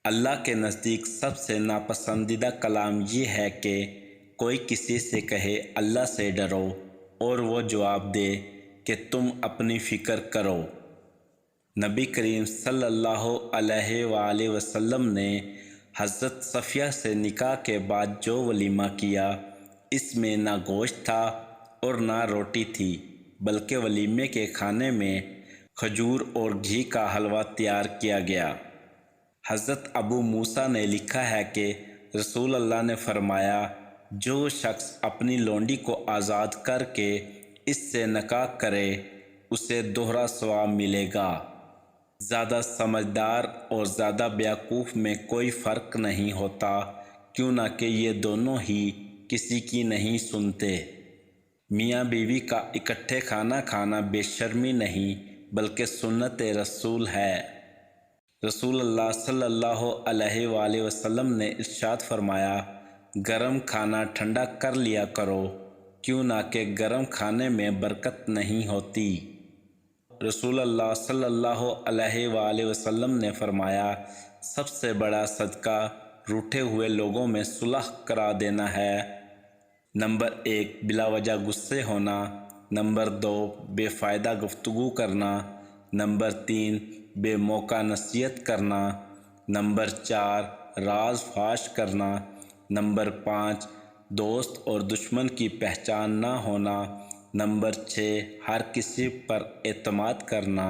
اللہ کے نزدیک سب سے ناپسندیدہ کلام یہ ہے کہ کوئی کسی سے کہے اللہ سے ڈرو اور وہ جواب دے کہ تم اپنی فکر کرو۔ نبی کریم صلی اللہ علیہ وآلہ وسلم نے حضرت صفیہ سے نکاح کے بعد جو ولیمہ کیا، اس میں نہ گوشت تھا اور نہ روٹی تھی، بلکہ ولیمے کے کھانے میں کھجور اور گھی کا حلوہ تیار کیا گیا۔ حضرت ابو موسیٰ نے لکھا ہے کہ رسول اللہ نے فرمایا، جو شخص اپنی لونڈی کو آزاد کر کے اس سے نکاح کرے اسے دوہرا ثواب ملے گا۔ زیادہ سمجھدار اور زیادہ بیوقوف میں کوئی فرق نہیں ہوتا، کیوں نہ کہ یہ دونوں ہی کسی کی نہیں سنتے۔ میاں بیوی کا اکٹھے کھانا کھانا بے شرمی نہیں بلکہ سنت رسول ہے۔ رسول اللہ صلی اللہ علیہ وآلہ وسلم نے ارشاد فرمایا، گرم کھانا ٹھنڈا کر لیا کرو، کیوں نہ کہ گرم کھانے میں برکت نہیں ہوتی۔ رسول اللہ صلی اللہ علیہ وآلہ وسلم نے فرمایا، سب سے بڑا صدقہ روٹھے ہوئے لوگوں میں صلح کرا دینا ہے۔ نمبر 1 بلا وجہ غصے ہونا، نمبر 2 بے فائدہ گفتگو کرنا، نمبر 3 بے موقع نصیحت کرنا، نمبر 4 راز فاش کرنا، نمبر 5 دوست اور دشمن کی پہچان نہ ہونا، نمبر 6 ہر کسی پر اعتماد کرنا۔